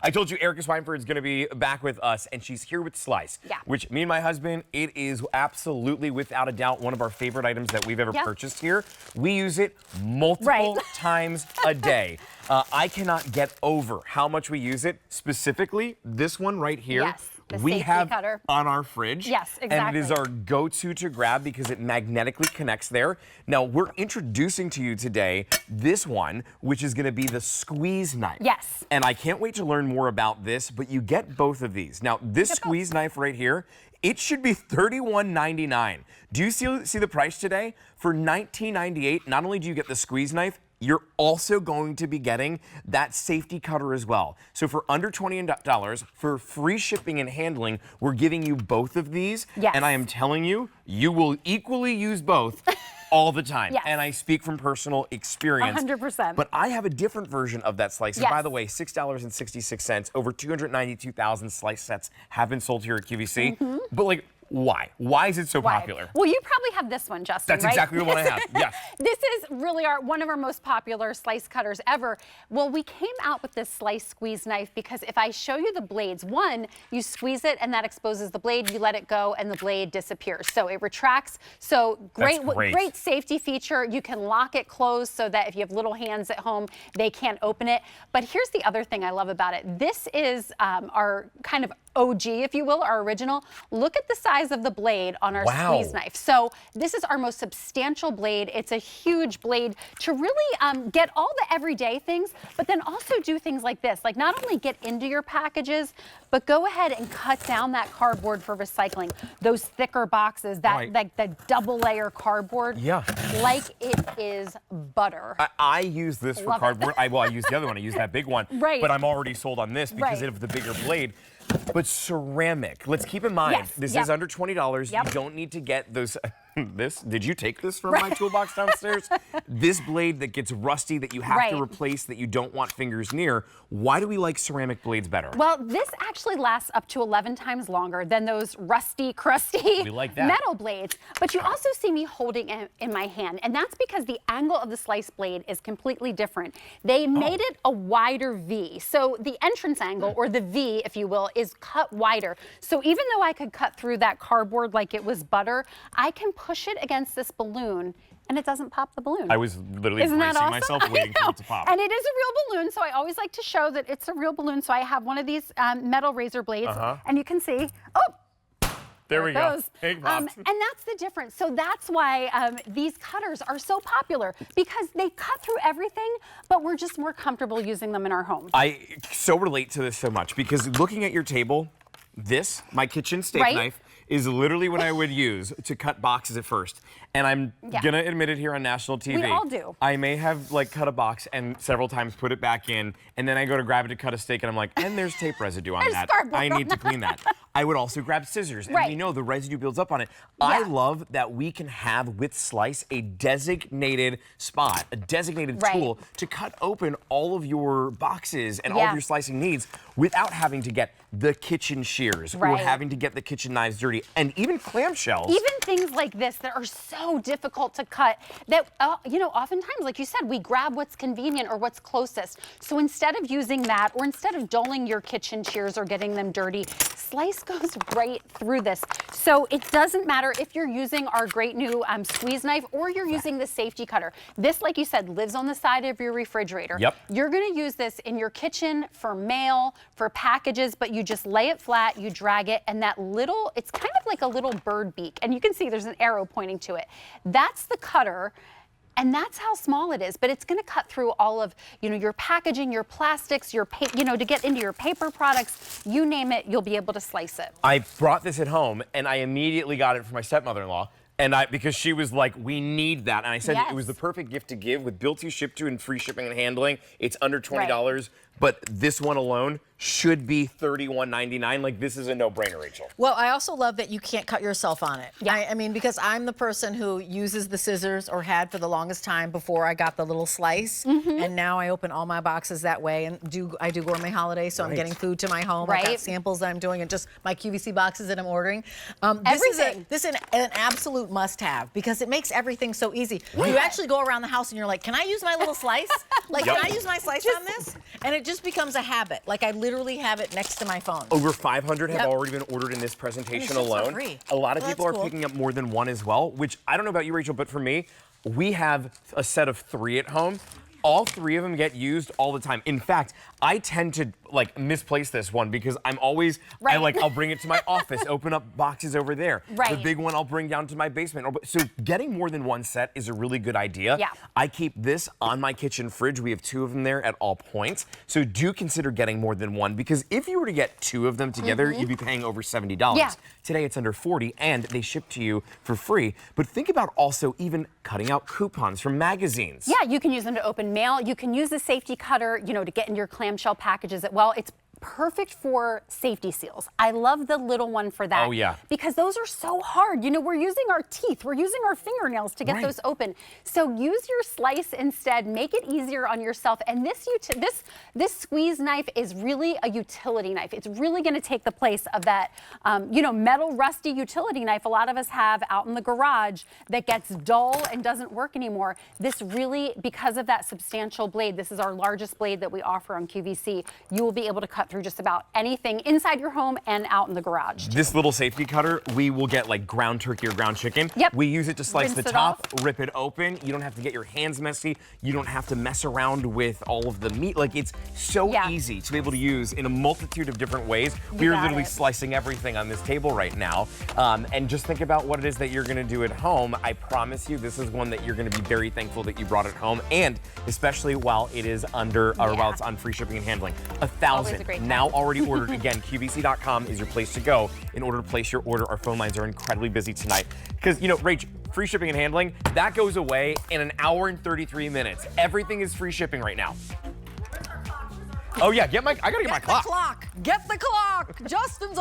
I told you Erica Swineford is going to be back with us, and she's here with Slice. Yeah. Which, me and my husband, it is absolutely, without a doubt, one of our favorite items that we've ever purchased here. We use it multiple times a day. I cannot get over how much we use it. Specifically, this one right here. Yes. We have cutter on our fridge. Yes, exactly. And it is our go-to to grab because it magnetically connects there. Now, we're introducing to you today this one, which is going to be the squeeze knife. Yes. And I can't wait to learn more about this, but you get both of these. Now, this squeeze knife right here, it should be $31.99. Do you see the price today? For $19.98, not only do you get the squeeze knife, you're also going to be getting that safety cutter as well. So for under $20, for free shipping and handling, we're giving you both of these. Yes. And I am telling you, you will equally use both all the time. Yes. And I speak from personal experience. 100%. But I have a different version of that slice. Yes. And by the way, $6.66, over 292,000 slice sets have been sold here at QVC. But like, why? Why is it so popular? Well, you probably have this one, Justin, That's right? exactly the one I have, yes. This is really one of our most popular slice cutters ever. Well, we came out with this slice squeeze knife because if I show you the blades, one, you squeeze it and that exposes the blade, you let it go and the blade disappears. So it retracts. So great safety feature. You can lock it closed so that if you have little hands at home, they can't open it. But here's the other thing I love about it. This is our kind of OG, if you will, our original. Look at the size of the blade on our squeeze knife. So this is our most substantial blade. It's a huge blade to really get all the everyday things, but then also do things like this, like not only get into your packages, but go ahead and cut down that cardboard for recycling. Those thicker boxes, like the double layer cardboard, like it is butter. I use this for cardboard. I use the other one. I use that big one. But I'm already sold on this because of the bigger blade. But ceramic, let's keep in mind, this is under $20. You don't need to get those. Did you take this from my toolbox downstairs? This blade that gets rusty that you have to replace, that you don't want fingers near. Why do we like ceramic blades better? Well, this actually lasts up to 11 times longer than those rusty, crusty metal blades. But you also see me holding it in my hand, and that's because the angle of the slice blade is completely different. They made it a wider V. So the entrance angle, or the V, if you will, is cut wider. So even though I could cut through that cardboard like it was butter, I can push it against this balloon and it doesn't pop the balloon. I was literally bracing myself waiting for it to pop. And it is a real balloon, so I always like to show that it's a real balloon. So I have one of these metal razor blades, and you can see, there we go. And that's the difference. So that's why these cutters are so popular, because they cut through everything, but we're just more comfortable using them in our home. I so relate to this so much because looking at your table, my kitchen steak knife, is literally what I would use to cut boxes at first. And I'm gonna admit it here on national TV. We all do. I may have cut a box and several times put it back in, and then I go to grab it to cut a steak and I'm like, and there's tape residue on that. I need to clean that. I would also grab scissors, and we know the residue builds up on it. I love that we can have with Slice a designated spot, a designated tool to cut open all of your boxes and all of your slicing needs without having to get the kitchen shears or having to get the kitchen knives dirty, and even clamshells. Even things like this that are so difficult to cut that, you know, oftentimes, like you said, we grab what's convenient or what's closest. So instead of using that, or instead of doling your kitchen shears or getting them dirty, Slice goes right through this. So it doesn't matter if you're using our great new squeeze knife or you're using the safety cutter. This, like you said, lives on the side of your refrigerator. You're gonna use this in your kitchen for mail, for packages, but you just lay it flat, you drag it, and that little, it's kind of like a little bird beak, and you can see there's an arrow pointing to it. That's the cutter. And that's how small it is, but it's gonna cut through all of, you know, your packaging, your plastics, your, you know, to get into your paper products, you name it, you'll be able to slice it. I brought this at home and I immediately got it for my stepmother-in-law. And because she was like, we need that. And I said it was the perfect gift to give with bill to ship to and free shipping and handling. It's under $20, but this one alone should be $31.99. Like, this is a no-brainer, Rachel. Well, I also love that you can't cut yourself on it. I mean, because I'm the person who uses the scissors, or had for the longest time before I got the little slice. And now I open all my boxes that way, and I do gourmet holidays, so I'm getting food to my home. I've got samples that I'm doing, and just my QVC boxes that I'm ordering. This is an absolute must-have, because it makes everything so easy. You actually go around the house and you're like, can I use my little slice? Like, can I use my slice on this? And it just becomes a habit. Like, I literally have it next to my phone. Over 500 have already been ordered in this presentation alone. A lot of people are picking up more than one as well, which I don't know about you, Rachel, but for me, we have a set of 3 at home. All 3 of them get used all the time. In fact, I tend to like misplace this one because I'm always, I'll bring it to my office, open up boxes over there. The big one I'll bring down to my basement. So getting more than one set is a really good idea. I keep this on my kitchen fridge. We have 2 of them there at all points. So do consider getting more than one, because if you were to get 2 of them together, you'd be paying over $70. Today it's under $40 and they ship to you for free. But think about also even cutting out coupons from magazines. Yeah, you can use them to open mail. You can use the safety cutter, you know, to get in your clamshell packages as well. It's perfect for safety seals. I love the little one for that. Oh, yeah. Because those are so hard. You know, we're using our teeth, we're using our fingernails to get those open. So use your slice instead, make it easier on yourself. And this squeeze knife is really a utility knife. It's really gonna take the place of that, you know, metal rusty utility knife a lot of us have out in the garage that gets dull and doesn't work anymore. This really, because of that substantial blade, this is our largest blade that we offer on QVC, you will be able to cut through just about anything inside your home and out in the garage. This little safety cutter, we will get like ground turkey or ground chicken. We use it to slice the top, rip it open. You don't have to get your hands messy. You don't have to mess around with all of the meat. Like, it's so easy to be able to use in a multitude of different ways. We're literally slicing everything on this table right now. And just think about what it is that you're gonna do at home. I promise you, this is one that you're gonna be very thankful that you brought it home, and especially while it is under, or while it's on free shipping and handling. 1,000 now already ordered. Again, QVC.com is your place to go in order to place your order. Our phone lines are incredibly busy tonight because, you know, Rach, free shipping and handling, that goes away in an hour and 33 minutes. Everything is free shipping right now. Oh yeah, I gotta get my clock. Get the clock. Justin's